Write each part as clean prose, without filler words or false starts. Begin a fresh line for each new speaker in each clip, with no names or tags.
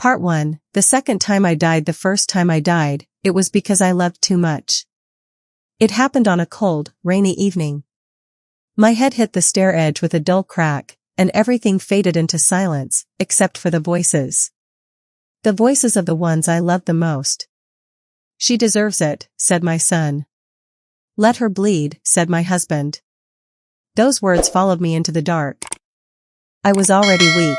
Part 1. The second time I died. The first time I died, it was because I loved too much. It happened on a cold, rainy evening. My head hit the stair edge with a dull crack, and everything faded into silence, except for the voices. The voices of the ones I loved the most. "She deserves it," said my son. "Let her bleed," said my husband. Those words followed me into the dark. I was already weak.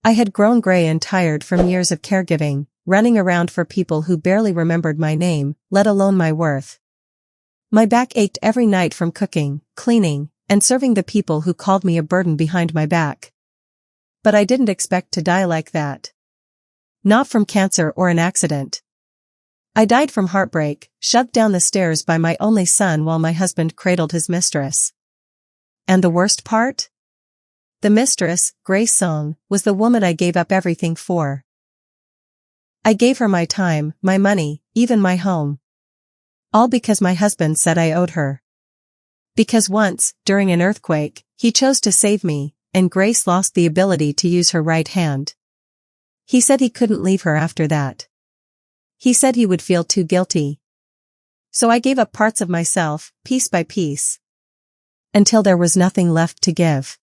I had grown gray and tired from years of caregiving, running around for people who barely remembered my name, let alone my worth. My back ached every night from cooking, cleaning, and serving the people who called me a burden behind my back. But I didn't expect to die like that. Not from cancer or an accident. I died from heartbreak, shoved down the stairs by my only son while my husband cradled his mistress. And the worst part? The mistress, Grace Song, was the woman I gave up everything for. I gave her my time, my money, even my home. All because my husband said I owed her. Because once, during an earthquake, he chose to save me, and Grace lost the ability to use her right hand. He said he couldn't leave her after that. He said he would feel too guilty. So I gave up parts of myself, piece by piece. Until there was nothing left to give.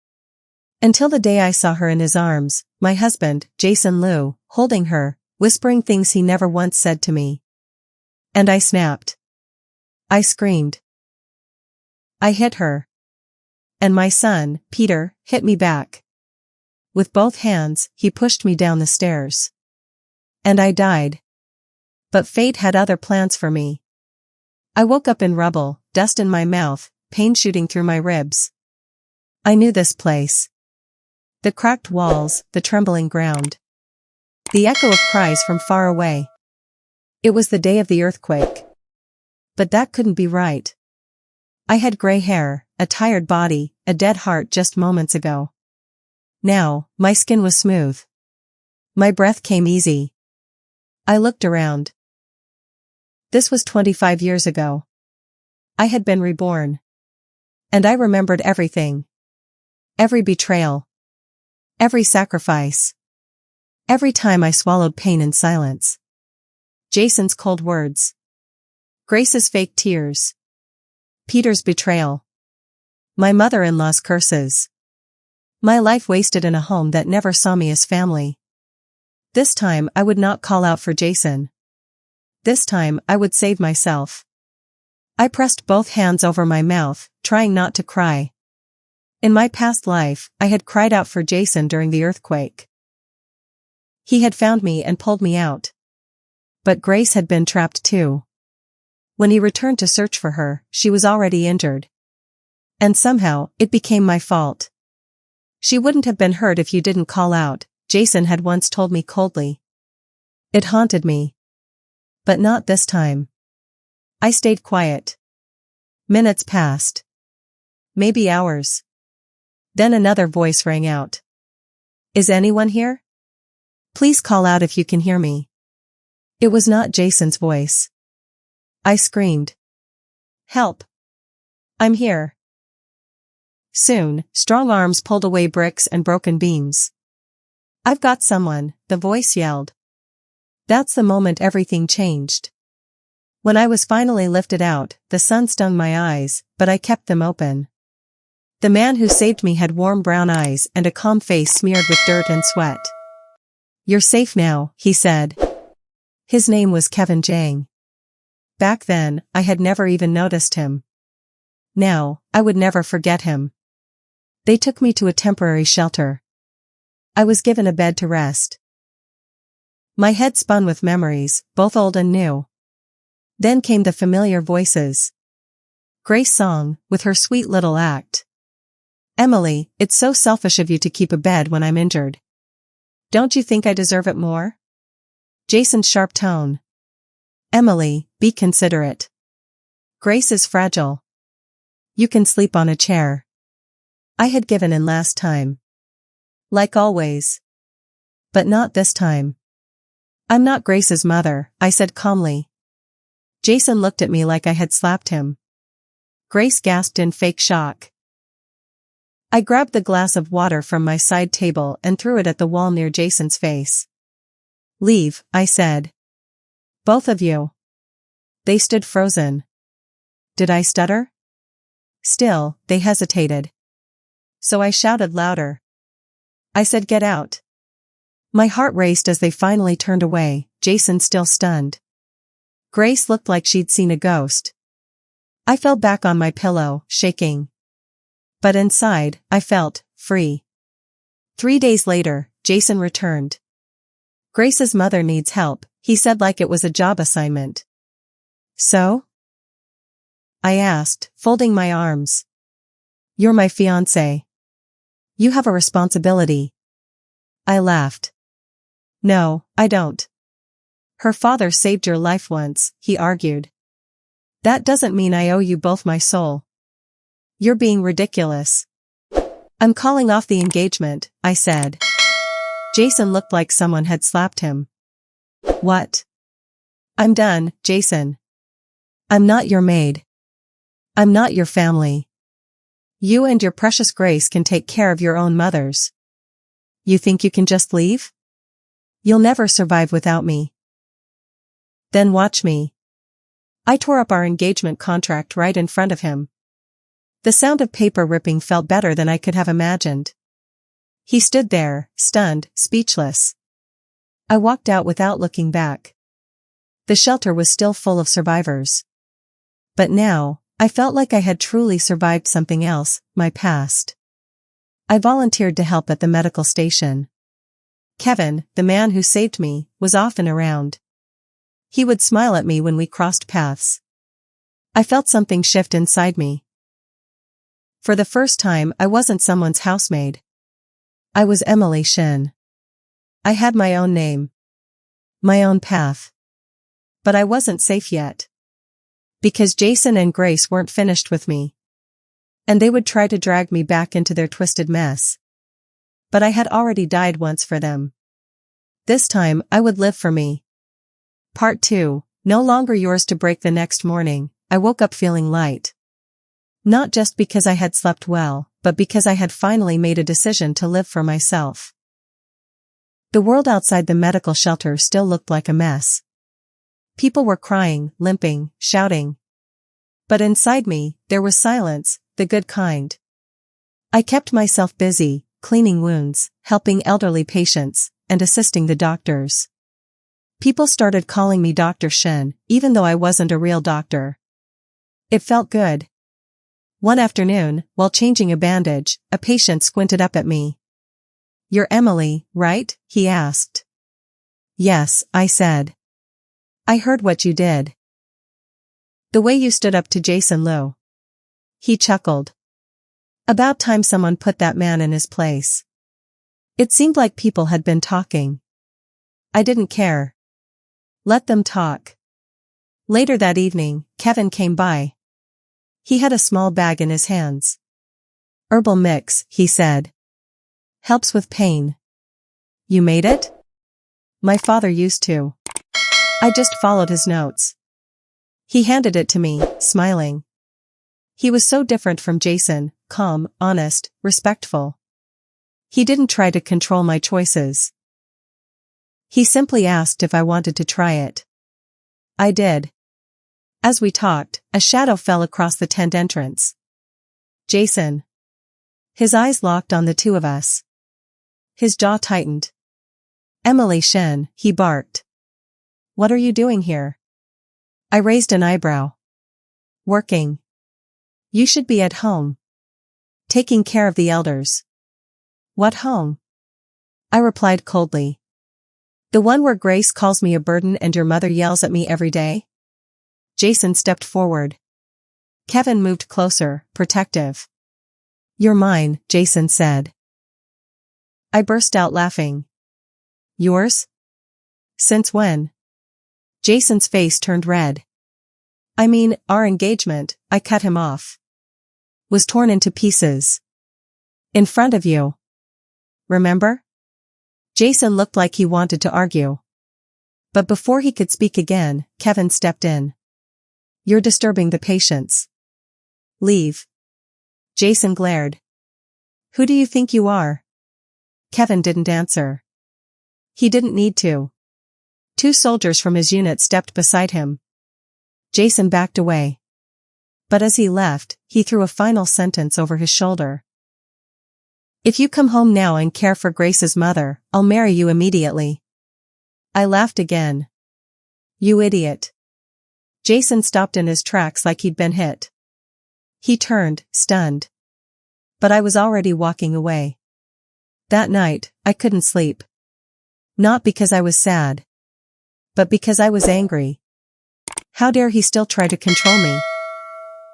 Until the day I saw her in his arms, my husband, Jason Liu, holding her, whispering things he never once said to me. And I snapped. I screamed. I hit her. And my son, Peter, hit me back. With both hands, he pushed me down the stairs. And I died. But fate had other plans for me. I woke up in rubble, dust in my mouth, pain shooting through my ribs. I knew this place. The cracked walls, the trembling ground. The echo of cries from far away. It was the day of the earthquake. But that couldn't be right. I had gray hair, a tired body, a dead heart just moments ago. Now, my skin was smooth. My breath came easy. I looked around. This was 25 years ago. I had been reborn. And I remembered everything. Every betrayal. Every sacrifice. Every time I swallowed pain in silence. Jason's cold words. Grace's fake tears. Peter's betrayal. My mother-in-law's curses. My life wasted in a home that never saw me as family. This time I would not call out for Jason. This time I would save myself. I pressed both hands over my mouth, trying not to cry. In my past life, I had cried out for Jason during the earthquake. He had found me and pulled me out. But Grace had been trapped too. When he returned to search for her, she was already injured. And somehow, it became my fault. "She wouldn't have been hurt if you didn't call out," Jason had once told me coldly. It haunted me. But not this time. I stayed quiet. Minutes passed. Maybe hours. Then another voice rang out. "Is anyone here? Please call out if you can hear me." It was not Jason's voice. I screamed. "Help! I'm here." Soon, strong arms pulled away bricks and broken beams. "I've got someone," the voice yelled. That's the moment everything changed. When I was finally lifted out, the sun stung my eyes, but I kept them open. The man who saved me had warm brown eyes and a calm face smeared with dirt and sweat. "You're safe now," he said. His name was Kevin Jang. Back then, I had never even noticed him. Now, I would never forget him. They took me to a temporary shelter. I was given a bed to rest. My head spun with memories, both old and new. Then came the familiar voices. Grace Song, with her sweet little act. "Emily, it's so selfish of you to keep a bed when I'm injured. Don't you think I deserve it more?" Jason's sharp tone. "Emily, be considerate. Grace is fragile. You can sleep on a chair." I had given in last time. Like always. But not this time. "I'm not Grace's mother," I said calmly. Jason looked at me like I had slapped him. Grace gasped in fake shock. I grabbed the glass of water from my side table and threw it at the wall near Jason's face. Leave, I said. Both of you. They stood frozen. Did I stutter? Still, they hesitated. So I shouted louder. I said, get out. My heart raced as they finally turned away, Jason still stunned. Grace looked like she'd seen a ghost. I fell back on my pillow, shaking. But inside, I felt free. 3 days later, Jason returned. Grace's mother needs help, he said like it was a job assignment. So? I asked, folding my arms. You're my fiancé. You have a responsibility. I laughed. No, I don't. Her father saved your life once, he argued. That doesn't mean I owe you both my soul. You're being ridiculous. I'm calling off the engagement, I said. Jason looked like someone had slapped him. What? I'm done, Jason. I'm not your maid. I'm not your family. You and your precious Grace can take care of your own mothers. You think you can just leave? You'll never survive without me. Then watch me. I tore up our engagement contract right in front of him. The sound of paper ripping felt better than I could have imagined. He stood there, stunned, speechless. I walked out without looking back. The shelter was still full of survivors. But now, I felt like I had truly survived something else, my past. I volunteered to help at the medical station. Kevin, the man who saved me, was often around. He would smile at me when we crossed paths. I felt something shift inside me. For the first time, I wasn't someone's housemaid. I was Emily Shin. I had my own name. My own path. But I wasn't safe yet. Because Jason and Grace weren't finished with me. And they would try to drag me back into their twisted mess. But I had already died once for them. This time, I would live for me. Part 2, no longer yours to break. The next morning, I woke up feeling light. Not just because I had slept well, but because I had finally made a decision to live for myself. The world outside the medical shelter still looked like a mess. People were crying, limping, shouting. But inside me, there was silence, the good kind. I kept myself busy, cleaning wounds, helping elderly patients, and assisting the doctors. People started calling me Dr. Shin, even though I wasn't a real doctor. It felt good. One afternoon, while changing a bandage, a patient squinted up at me. You're Emily, right? He asked. Yes, I said. I heard what you did. The way you stood up to Jason Liu. He chuckled. About time someone put that man in his place. It seemed like people had been talking. I didn't care. Let them talk. Later that evening, Kevin came by. He had a small bag in his hands. Herbal mix, he said. Helps with pain. You made it? My father used to. I just followed his notes. He handed it to me, smiling. He was so different from Jason, calm, honest, respectful. He didn't try to control my choices. He simply asked if I wanted to try it. I did. As we talked, a shadow fell across the tent entrance. Jason. His eyes locked on the two of us. His jaw tightened. Emily Shin, he barked. What are you doing here? I raised an eyebrow. Working. You should be at home. Taking care of the elders. What home? I replied coldly. The one where Grace calls me a burden and your mother yells at me every day? Jason stepped forward. Kevin moved closer, protective. You're mine, Jason said. I burst out laughing. Yours? Since when? Jason's face turned red. I mean, our engagement, I cut him off. Was torn into pieces. In front of you. Remember? Jason looked like he wanted to argue. But before he could speak again, Kevin stepped in. You're disturbing the patients. Leave. Jason glared. Who do you think you are? Kevin didn't answer. He didn't need to. 2 soldiers from his unit stepped beside him. Jason backed away. But as he left, he threw a final sentence over his shoulder. If you come home now and care for Grace's mother, I'll marry you immediately. I laughed again. You idiot. Jason stopped in his tracks like he'd been hit. He turned, stunned. But I was already walking away. That night, I couldn't sleep. Not because I was sad. But because I was angry. How dare he still try to control me?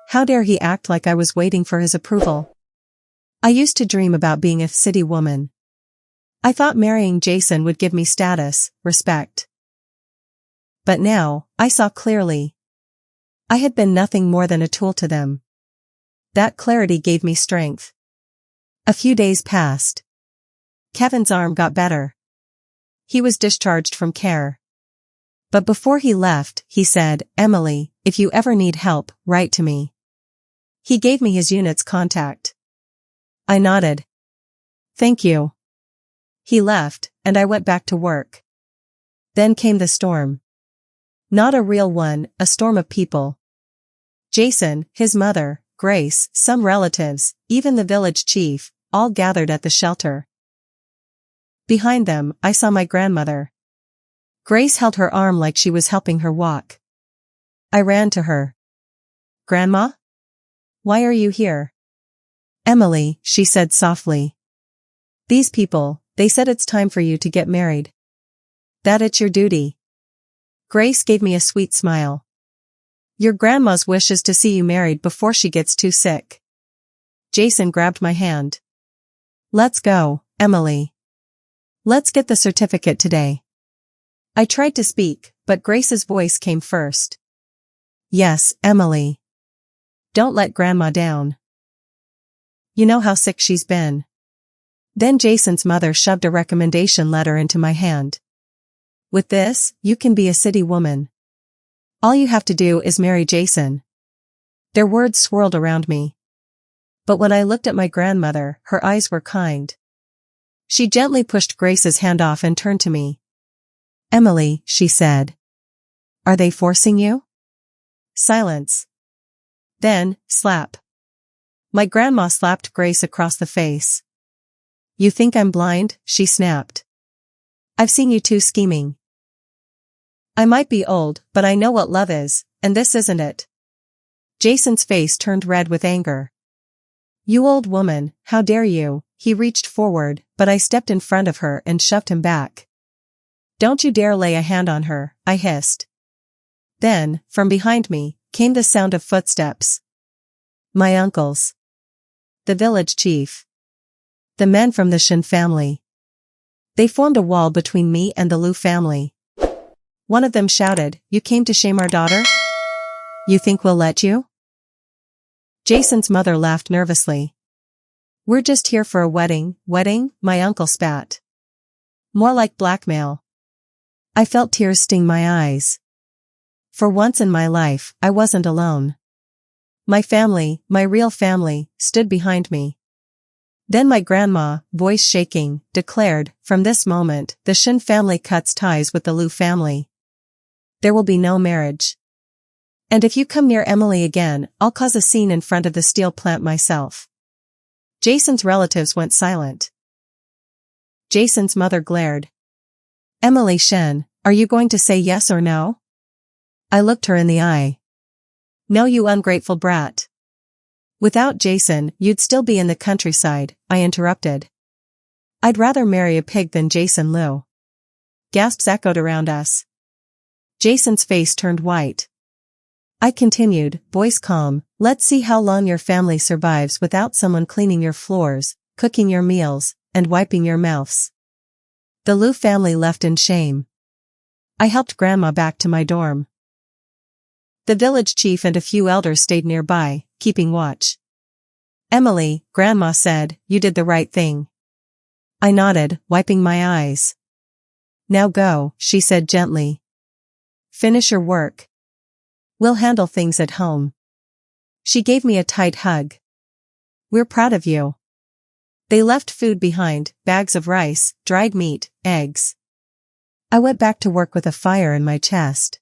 How dare he act like I was waiting for his approval? I used to dream about being a city woman. I thought marrying Jason would give me status, respect. But now, I saw clearly. I had been nothing more than a tool to them. That clarity gave me strength. A few days passed. Kevin's arm got better. He was discharged from care. But before he left, he said, Emily, if you ever need help, write to me. He gave me his unit's contact. I nodded. Thank you. He left, and I went back to work. Then came the storm. Not a real one, a storm of people. Jason, his mother, Grace, some relatives, even the village chief, all gathered at the shelter. Behind them, I saw my grandmother. Grace held her arm like she was helping her walk. I ran to her. Grandma? Why are you here? Emily, she said softly. These people, they said it's time for you to get married. That it's your duty. Grace gave me a sweet smile. Your grandma's wish is to see you married before she gets too sick. Jason grabbed my hand. Let's go, Emily. Let's get the certificate today. I tried to speak, but Grace's voice came first. Yes, Emily. Don't let Grandma down. You know how sick she's been. Then Jason's mother shoved a recommendation letter into my hand. With this, you can be a city woman. All you have to do is marry Jason. Their words swirled around me. But when I looked at my grandmother, her eyes were kind. She gently pushed Grace's hand off and turned to me. Emily, she said. Are they forcing you? Silence. Then, slap. My grandma slapped Grace across the face. You think I'm blind? She snapped. I've seen you two scheming. I might be old, but I know what love is, and this isn't it. Jason's face turned red with anger. You old woman, how dare you? He reached forward, but I stepped in front of her and shoved him back. Don't you dare lay a hand on her, I hissed. Then, from behind me, came the sound of footsteps. My uncles. The village chief. The men from the Shin family. They formed a wall between me and the Liu family. One of them shouted, You came to shame our daughter? You think we'll let you? Jason's mother laughed nervously. We're just here for a wedding, my uncle spat. More like blackmail. I felt tears sting my eyes. For once in my life, I wasn't alone. My family, my real family, stood behind me. Then my grandma, voice shaking, declared, From this moment, the Shin family cuts ties with the Liu family. There will be no marriage. And if you come near Emily again, I'll cause a scene in front of the steel plant myself. Jason's relatives went silent. Jason's mother glared. Emily Shen, are you going to say yes or no? I looked her in the eye. No, you ungrateful brat. Without Jason, you'd still be in the countryside, I interrupted. I'd rather marry a pig than Jason Liu. Gasps echoed around us. Jason's face turned white. I continued, voice calm, let's see how long your family survives without someone cleaning your floors, cooking your meals, and wiping your mouths. The Liu family left in shame. I helped Grandma back to my dorm. The village chief and a few elders stayed nearby, keeping watch. Emily, Grandma said, you did the right thing. I nodded, wiping my eyes. Now go, she said gently. Finish your work. We'll handle things at home. She gave me a tight hug. We're proud of you. They left food behind, bags of rice, dried meat, eggs. I went back to work with a fire in my chest.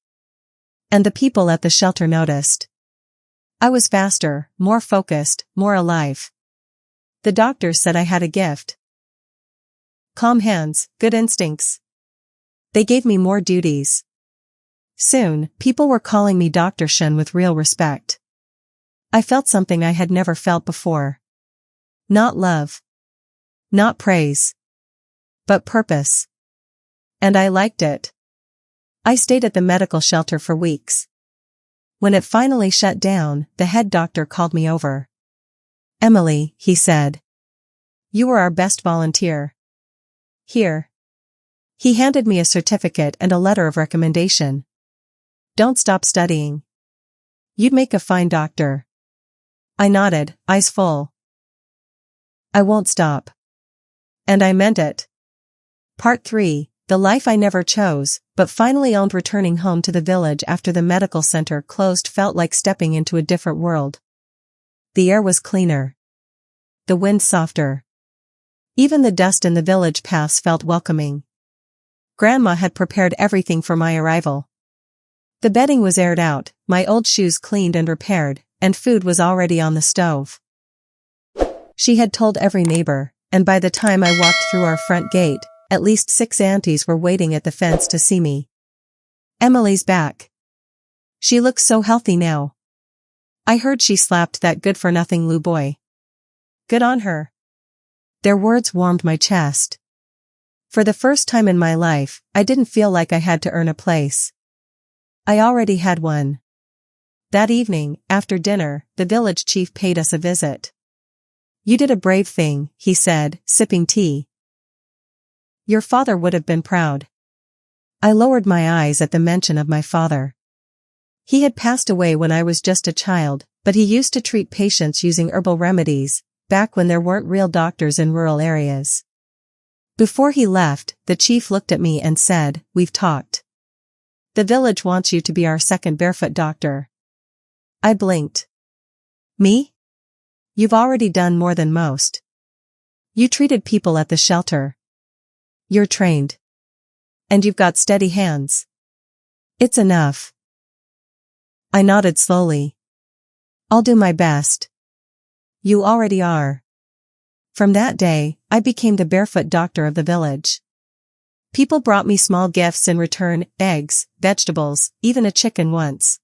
And the people at the shelter noticed. I was faster, more focused, more alive. The doctors said I had a gift. Calm hands, good instincts. They gave me more duties. Soon, people were calling me Dr. Shen with real respect. I felt something I had never felt before. Not love. Not praise. But purpose. And I liked it. I stayed at the medical shelter for weeks. When it finally shut down, the head doctor called me over. "Emily," he said. "You were our best volunteer. Here." He handed me a certificate and a letter of recommendation. "Don't stop studying. You'd make a fine doctor." I nodded, eyes full. "I won't stop." And I meant it. Part 3, the life I never chose, but finally owned. Returning home to the village after the medical center closed felt like stepping into a different world. The air was cleaner. The wind softer. Even the dust in the village paths felt welcoming. Grandma had prepared everything for my arrival. The bedding was aired out, my old shoes cleaned and repaired, and food was already on the stove. She had told every neighbor, and by the time I walked through our front gate, at least 6 aunties were waiting at the fence to see me. "Emily's back. She looks so healthy now. I heard she slapped that good-for-nothing Lou boy. Good on her." Their words warmed my chest. For the first time in my life, I didn't feel like I had to earn a place. I already had one. That evening, after dinner, the village chief paid us a visit. "You did a brave thing," he said, sipping tea. "Your father would have been proud." I lowered my eyes at the mention of my father. He had passed away when I was just a child, but he used to treat patients using herbal remedies, back when there weren't real doctors in rural areas. Before he left, the chief looked at me and said, "We've talked. The village wants you to be our second barefoot doctor." I blinked. "Me? You've already done more than most. You treated people at the shelter. You're trained. And you've got steady hands. It's enough." I nodded slowly. "I'll do my best." "You already are." From that day, I became the barefoot doctor of the village. People brought me small gifts in return, eggs, vegetables, even a chicken once.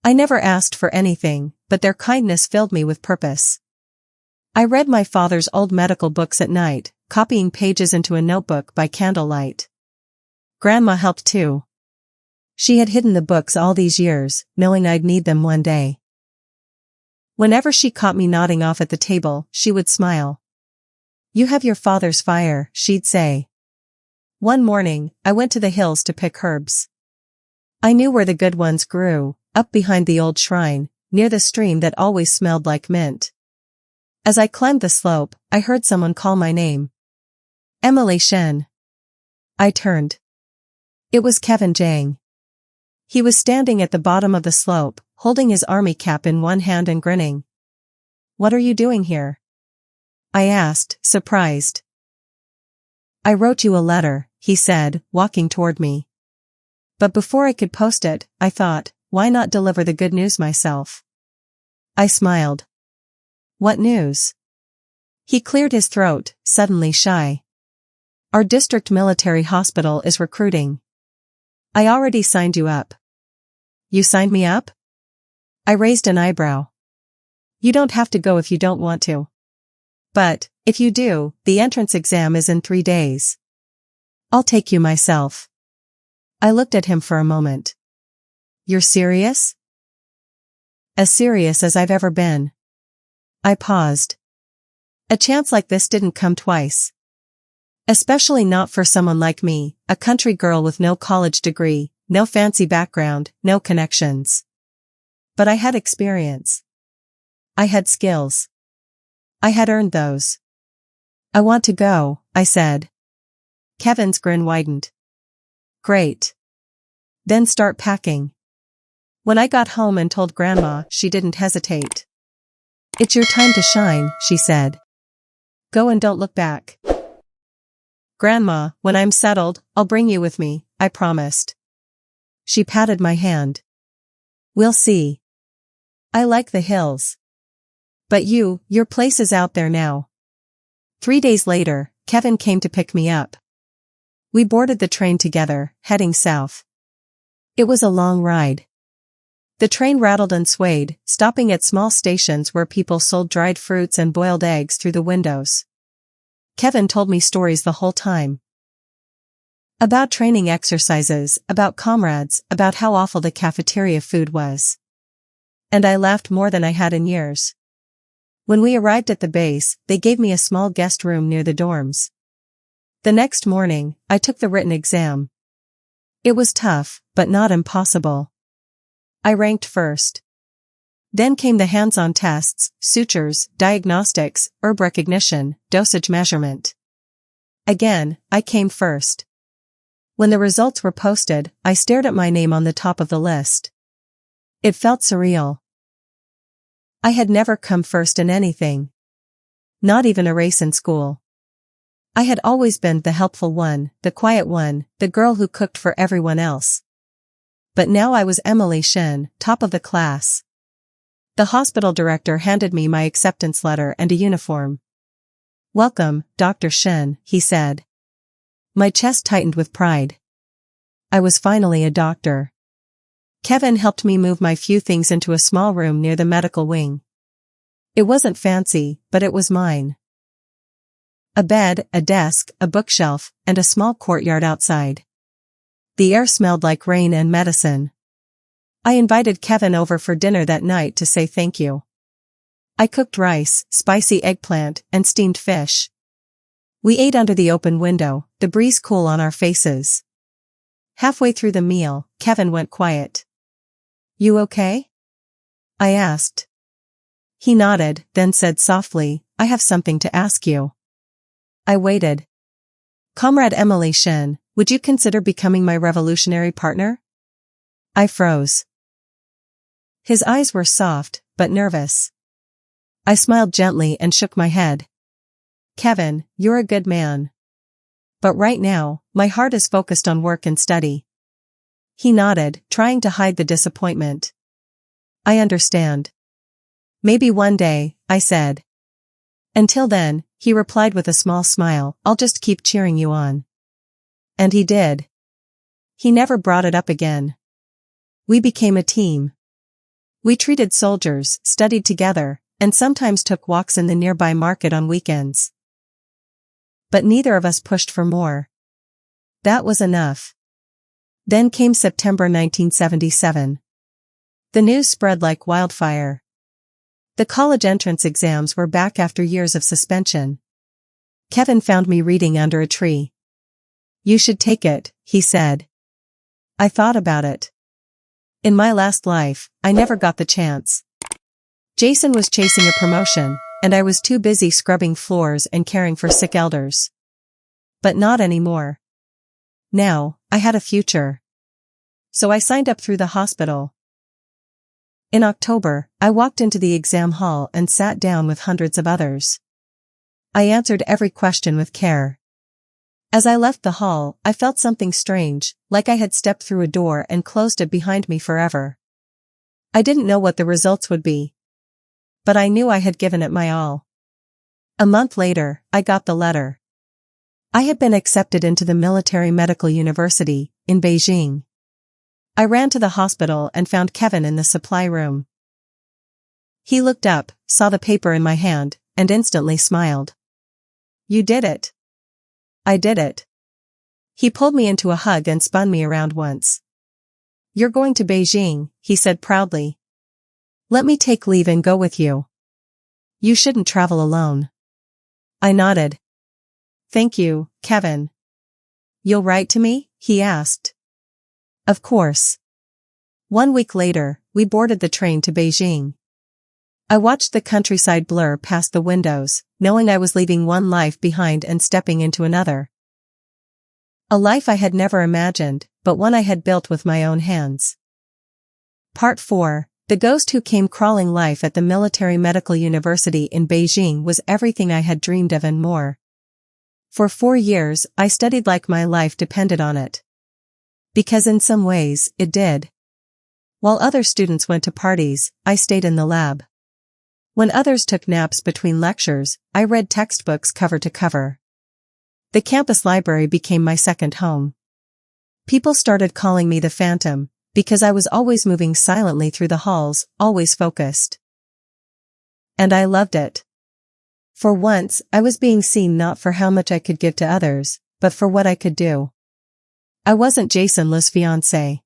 I never asked for anything, but their kindness filled me with purpose. I read my father's old medical books at night, copying pages into a notebook by candlelight. Grandma helped too. She had hidden the books all these years, knowing I'd need them one day. Whenever she caught me nodding off at the table, she would smile. "You have your father's fire," she'd say. One morning, I went to the hills to pick herbs. I knew where the good ones grew, up behind the old shrine, near the stream that always smelled like mint. As I climbed the slope, I heard someone call my name. "Emily Shen." I turned. It was Kevin Jang. He was standing at the bottom of the slope, holding his army cap in one hand and grinning. "What are you doing here?" I asked, surprised. "I wrote you a letter," he said, walking toward me. But before I could post it, I thought, why not deliver the good news myself? I smiled. "What news?" He cleared his throat, suddenly shy. "Our district military hospital is recruiting. I already signed you up." "You signed me up?" I raised an eyebrow. "You don't have to go if you don't want to. But, if you do, the entrance exam is in 3 days. I'll take you myself." I looked at him for a moment. "You're serious?" "As serious as I've ever been." I paused. A chance like this didn't come twice. Especially not for someone like me, a country girl with no college degree, no fancy background, no connections. But I had experience. I had skills. I had earned those. "I want to go," I said. Kevin's grin widened. "Great. Then start packing." When I got home and told Grandma, she didn't hesitate. "It's your time to shine," she said. Go and don't look back. Grandma, when I'm settled, I'll bring you with me, I promised. She patted my hand. We'll see. I like the hills. But your place is out there now. 3 days later, Kevin came to pick me up. We boarded the train together, heading south. It was a long ride. The train rattled and swayed, stopping at small stations where people sold dried fruits and boiled eggs through the windows. Kevin told me stories the whole time. About training exercises, about comrades, about how awful the cafeteria food was. And I laughed more than I had in years. When we arrived at the base, they gave me a small guest room near the dorms. The next morning, I took the written exam. It was tough, but not impossible. I ranked first. Then came the hands-on tests, sutures, diagnostics, herb recognition, dosage measurement. Again, I came first. When the results were posted, I stared at my name on the top of the list. It felt surreal. I had never come first in anything. Not even a race in school. I had always been the helpful one, the quiet one, the girl who cooked for everyone else. But now I was Emily Shen, top of the class. The hospital director handed me my acceptance letter and a uniform. "Welcome, Dr. Shen," he said. My chest tightened with pride. I was finally a doctor. Kevin helped me move my few things into a small room near the medical wing. It wasn't fancy, but it was mine. A bed, a desk, a bookshelf, and a small courtyard outside. The air smelled like rain and medicine. I invited Kevin over for dinner that night to say thank you. I cooked rice, spicy eggplant, and steamed fish. We ate under the open window, the breeze cool on our faces. Halfway through the meal, Kevin went quiet. "You okay?" I asked. He nodded, then said softly, "I have something to ask you." I waited. "Comrade Emily Shen, would you consider becoming my revolutionary partner?" I froze. His eyes were soft, but nervous. I smiled gently and shook my head. "Kevin, you're a good man. But right now, my heart is focused on work and study." He nodded, trying to hide the disappointment. "I understand. Maybe one day," I said. "Until then," he replied with a small smile, "I'll just keep cheering you on." And he did. He never brought it up again. We became a team. We treated soldiers, studied together, and sometimes took walks in the nearby market on weekends. But neither of us pushed for more. That was enough. Then came September 1977. The news spread like wildfire. The college entrance exams were back after years of suspension. Kevin found me reading under a tree. "You should take it," he said. I thought about it. In my last life, I never got the chance. Jason was chasing a promotion, and I was too busy scrubbing floors and caring for sick elders. But not anymore. Now, I had a future. So I signed up through the hospital. In October, I walked into the exam hall and sat down with hundreds of others. I answered every question with care. As I left the hall, I felt something strange, like I had stepped through a door and closed it behind me forever. I didn't know what the results would be. But I knew I had given it my all. A month later, I got the letter. I had been accepted into the Military Medical University, in Beijing. I ran to the hospital and found Kevin in the supply room. He looked up, saw the paper in my hand, and instantly smiled. "You did it." I did it. He pulled me into a hug and spun me around once. "You're going to Beijing," he said proudly. "Let me take leave and go with you. You shouldn't travel alone." I nodded. "Thank you, Kevin." "You'll write to me?" he asked. Of course. 1 week later, we boarded the train to Beijing. I watched the countryside blur past the windows, knowing I was leaving one life behind and stepping into another. A life I had never imagined, but one I had built with my own hands. Part 4, The ghost who came crawling life at the Military Medical University in Beijing was everything I had dreamed of and more. For 4 years, I studied like my life depended on it. Because in some ways, it did. While other students went to parties, I stayed in the lab. When others took naps between lectures, I read textbooks cover to cover. The campus library became my second home. People started calling me the Phantom, because I was always moving silently through the halls, always focused. And I loved it. For once, I was being seen not for how much I could give to others, but for what I could do. I wasn't Jason Lu's fiancé.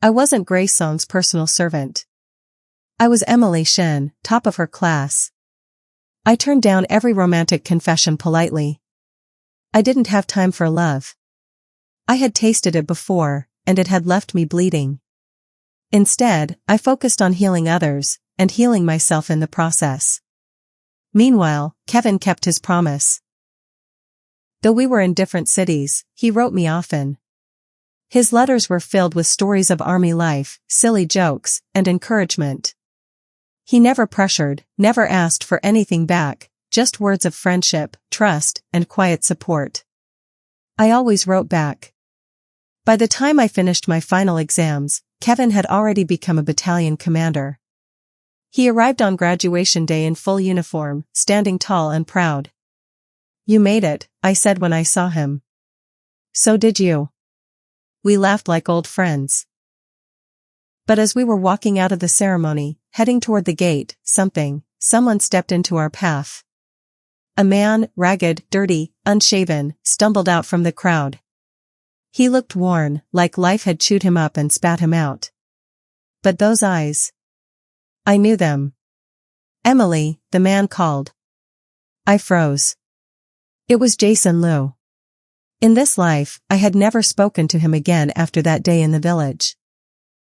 I wasn't Grace Song's personal servant. I was Emily Shen, top of her class. I turned down every romantic confession politely. I didn't have time for love. I had tasted it before, and it had left me bleeding. Instead, I focused on healing others, and healing myself in the process. Meanwhile, Kevin kept his promise. Though we were in different cities, he wrote me often. His letters were filled with stories of army life, silly jokes, and encouragement. He never pressured, never asked for anything back, just words of friendship, trust, and quiet support. I always wrote back. By the time I finished my final exams, Kevin had already become a battalion commander. He arrived on graduation day in full uniform, standing tall and proud. "You made it," I said when I saw him. "So did you." We laughed like old friends. But as we were walking out of the ceremony, heading toward the gate, someone stepped into our path. A man, ragged, dirty, unshaven, stumbled out from the crowd. He looked worn, like life had chewed him up and spat him out. But those eyes. I knew them. "Emily," the man called. I froze. It was Jason Lu. In this life, I had never spoken to him again after that day in the village.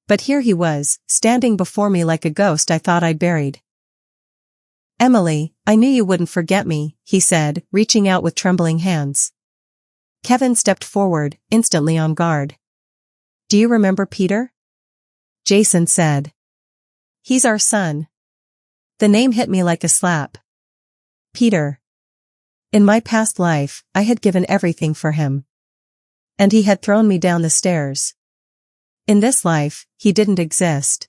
But here he was, standing before me like a ghost I thought I'd buried. "Emily, I knew you wouldn't forget me," he said, reaching out with trembling hands. Kevin stepped forward, instantly on guard. "Do you remember Peter?" Jason said. "He's our son." The name hit me like a slap. Peter. In my past life, I had given everything for him. And he had thrown me down the stairs. In this life, he didn't exist.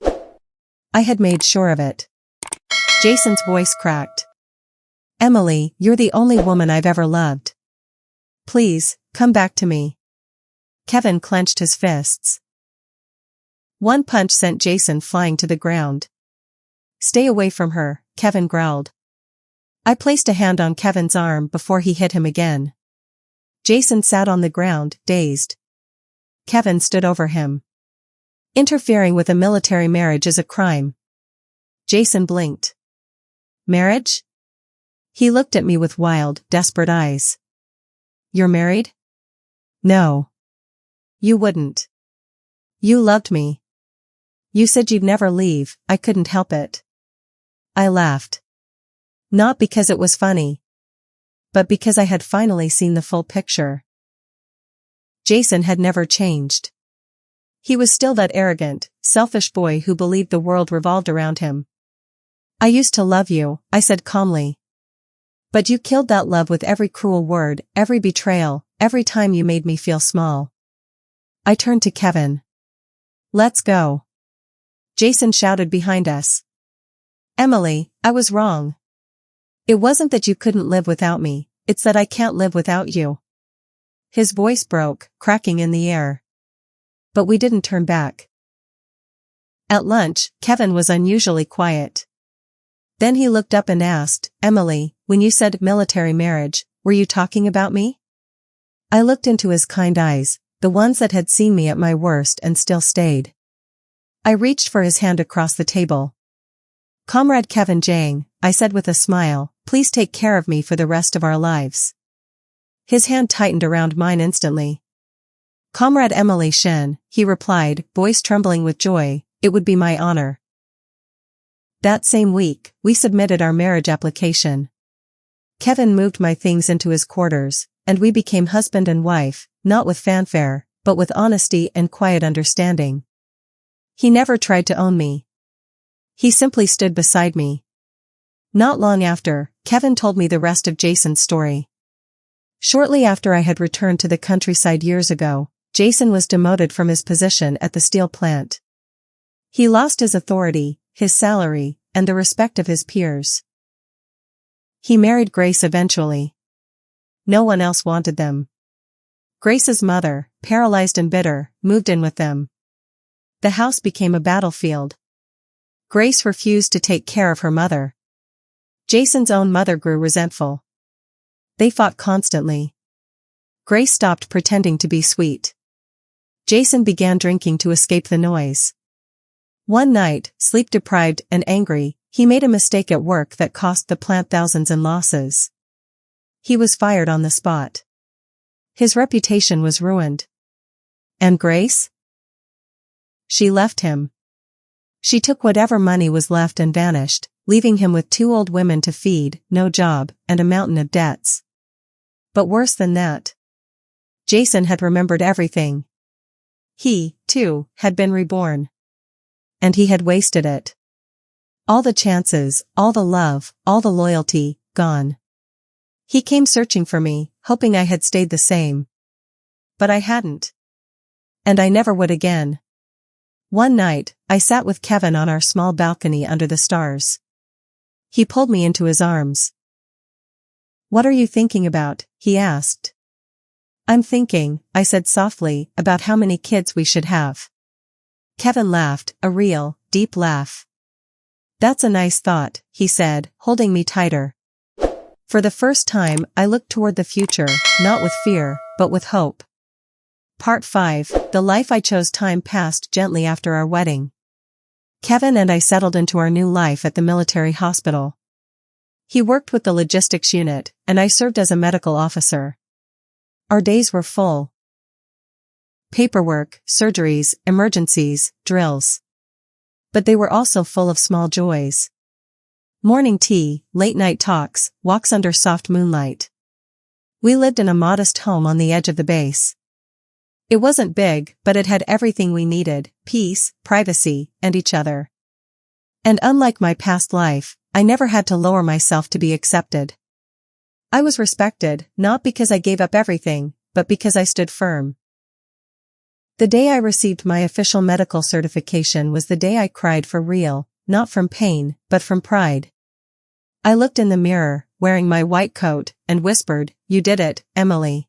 I had made sure of it. Jason's voice cracked. "Emily, you're the only woman I've ever loved. Please, come back to me." Kevin clenched his fists. One punch sent Jason flying to the ground. "Stay away from her," Kevin growled. I placed a hand on Kevin's arm before he hit him again. Jason sat on the ground, dazed. Kevin stood over him. "Interfering with a military marriage is a crime." Jason blinked. "Marriage?" He looked at me with wild, desperate eyes. "You're married?" "No. You wouldn't. You loved me. You said you'd never leave." I couldn't help it. I laughed. Not because it was funny, but because I had finally seen the full picture. Jason had never changed. He was still that arrogant, selfish boy who believed the world revolved around him. "I used to love you," I said calmly. "But you killed that love with every cruel word, every betrayal, every time you made me feel small." I turned to Kevin. "Let's go." Jason shouted behind us. "Emily, I was wrong. It wasn't that you couldn't live without me, it's that I can't live without you." His voice broke, cracking in the air. But we didn't turn back. At lunch, Kevin was unusually quiet. Then he looked up and asked, "Emily, when you said military marriage, were you talking about me?" I looked into his kind eyes, the ones that had seen me at my worst and still stayed. I reached for his hand across the table. "Comrade Kevin Jang," I said with a smile, "please take care of me for the rest of our lives." His hand tightened around mine instantly. "Comrade Emily Shen," he replied, voice trembling with joy, "it would be my honor." That same week, we submitted our marriage application. Kevin moved my things into his quarters, and we became husband and wife, not with fanfare, but with honesty and quiet understanding. He never tried to own me. He simply stood beside me. Not long after, Kevin told me the rest of Jason's story. Shortly after I had returned to the countryside years ago, Jason was demoted from his position at the steel plant. He lost his authority, his salary, and the respect of his peers. He married Grace eventually. No one else wanted them. Grace's mother, paralyzed and bitter, moved in with them. The house became a battlefield. Grace refused to take care of her mother. Jason's own mother grew resentful. They fought constantly. Grace stopped pretending to be sweet. Jason began drinking to escape the noise. One night, sleep-deprived and angry, he made a mistake at work that cost the plant thousands in losses. He was fired on the spot. His reputation was ruined. And Grace? She left him. She took whatever money was left and vanished, leaving him with 2 old women to feed, no job, and a mountain of debts. But worse than that. Jason had remembered everything. He, too, had been reborn. And he had wasted it. All the chances, all the love, all the loyalty, gone. He came searching for me, hoping I had stayed the same. But I hadn't. And I never would again. One night, I sat with Kevin on our small balcony under the stars. He pulled me into his arms. "What are you thinking about?" he asked. "I'm thinking," I said softly, "about how many kids we should have." Kevin laughed, a real, deep laugh. "That's a nice thought," he said, holding me tighter. For the first time, I looked toward the future, not with fear, but with hope. Part 5, The Life I Chose. Time passed gently after our wedding. Kevin and I settled into our new life at the military hospital. He worked with the logistics unit, and I served as a medical officer. Our days were full. Paperwork, surgeries, emergencies, drills. But they were also full of small joys. Morning tea, late-night talks, walks under soft moonlight. We lived in a modest home on the edge of the base. It wasn't big, but it had everything we needed: peace, privacy, and each other. And unlike my past life, I never had to lower myself to be accepted. I was respected, not because I gave up everything, but because I stood firm. The day I received my official medical certification was the day I cried for real, not from pain, but from pride. I looked in the mirror, wearing my white coat, and whispered, "You did it, Emily."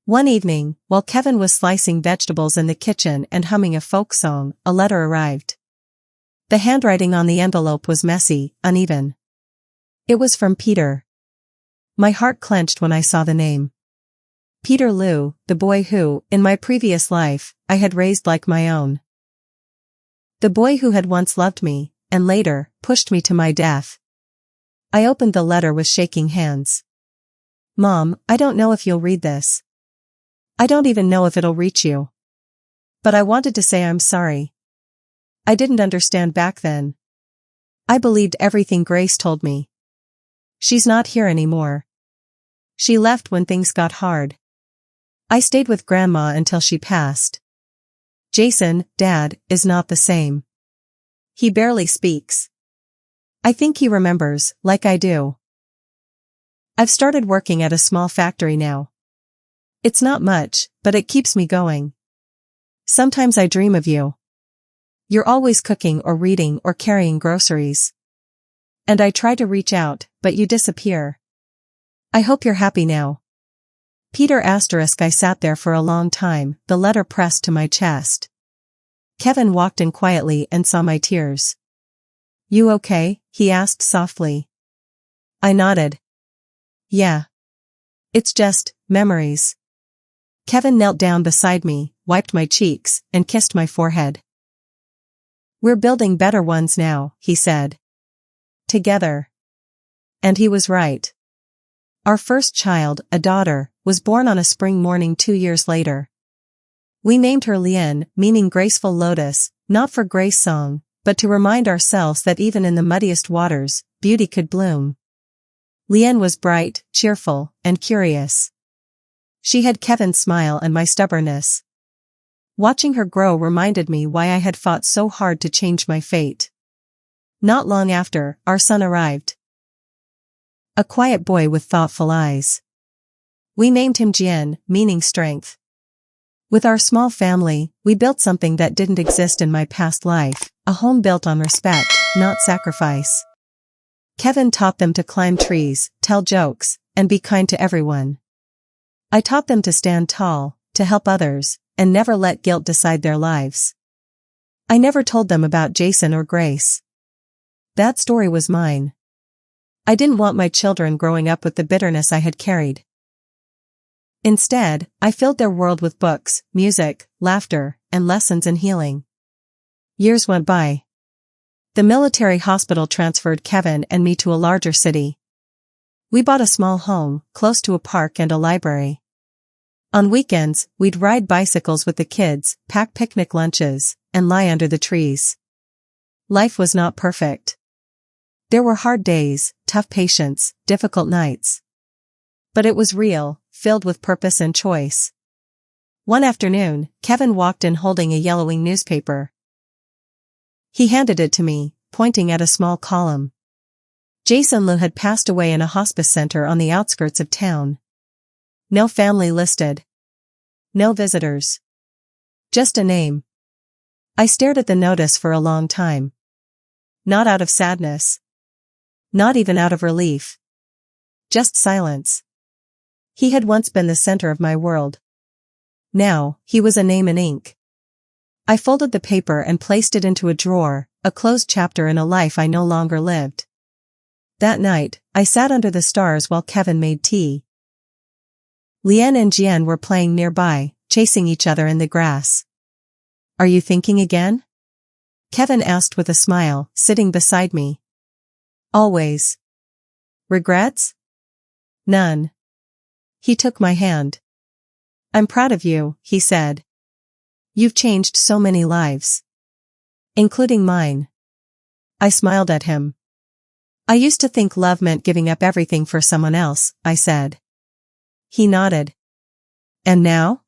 One evening, while Kevin was slicing vegetables in the kitchen and humming a folk song, a letter arrived. The handwriting on the envelope was messy, uneven. It was from Peter. My heart clenched when I saw the name. Peter Lou, the boy who, in my previous life, I had raised like my own. The boy who had once loved me, and later, pushed me to my death. I opened the letter with shaking hands. "Mom, I don't know if you'll read this. I don't even know if it'll reach you. But I wanted to say I'm sorry. I didn't understand back then. I believed everything Grace told me. She's not here anymore. She left when things got hard. I stayed with Grandma until she passed. Jason, Dad, is not the same. He barely speaks. I think he remembers, like I do. I've started working at a small factory now. It's not much, but it keeps me going. Sometimes I dream of you. You're always cooking or reading or carrying groceries. And I try to reach out, but you disappear. I hope you're happy now." Peter **. I sat there for a long time, the letter pressed to my chest. Kevin walked in quietly and saw my tears. "You okay?" he asked softly. I nodded. "Yeah. It's just memories." Kevin knelt down beside me, wiped my cheeks, and kissed my forehead. "We're building better ones now," he said. "Together." And he was right. Our first child, a daughter, was born on a spring morning 2 years later. We named her Lian, meaning graceful lotus, not for Grace song, but to remind ourselves that even in the muddiest waters, beauty could bloom. Lian was bright, cheerful, and curious. She had Kevin's smile and my stubbornness. Watching her grow reminded me why I had fought so hard to change my fate. Not long after, our son arrived. A quiet boy with thoughtful eyes. We named him Jian, meaning strength. With our small family, we built something that didn't exist in my past life, a home built on respect, not sacrifice. Kevin taught them to climb trees, tell jokes, and be kind to everyone. I taught them to stand tall, to help others, and never let guilt decide their lives. I never told them about Jason or Grace. That story was mine. I didn't want my children growing up with the bitterness I had carried. Instead, I filled their world with books, music, laughter, and lessons in healing. Years went by. The military hospital transferred Kevin and me to a larger city. We bought a small home, close to a park and a library. On weekends, we'd ride bicycles with the kids, pack picnic lunches, and lie under the trees. Life was not perfect. There were hard days, tough patients, difficult nights. But it was real, filled with purpose and choice. One afternoon, Kevin walked in holding a yellowing newspaper. He handed it to me, pointing at a small column. Jason Liu had passed away in a hospice center on the outskirts of town. No family listed. No visitors. Just a name. I stared at the notice for a long time. Not out of sadness. Not even out of relief. Just silence. He had once been the center of my world. Now, he was a name in ink. I folded the paper and placed it into a drawer, a closed chapter in a life I no longer lived. That night, I sat under the stars while Kevin made tea. Lian and Jian were playing nearby, chasing each other in the grass. "Are you thinking again?" Kevin asked with a smile, sitting beside me. "Always." "Regrets?" "None." He took my hand. "I'm proud of you," he said. "You've changed so many lives. Including mine." I smiled at him. "I used to think love meant giving up everything for someone else," I said. He nodded. "And now?"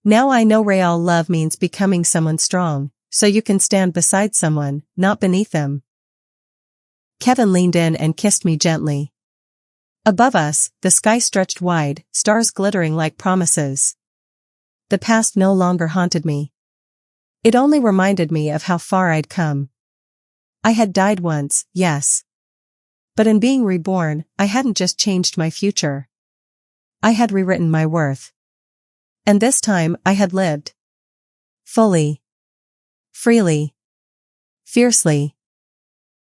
"Now I know real love means becoming someone strong, so you can stand beside someone, not beneath them." Kevin leaned in and kissed me gently. Above us, the sky stretched wide, stars glittering like promises. The past no longer haunted me. It only reminded me of how far I'd come. I had died once, yes. But in being reborn, I hadn't just changed my future. I had rewritten my worth. And this time I had lived. Fully. Freely. Fiercely.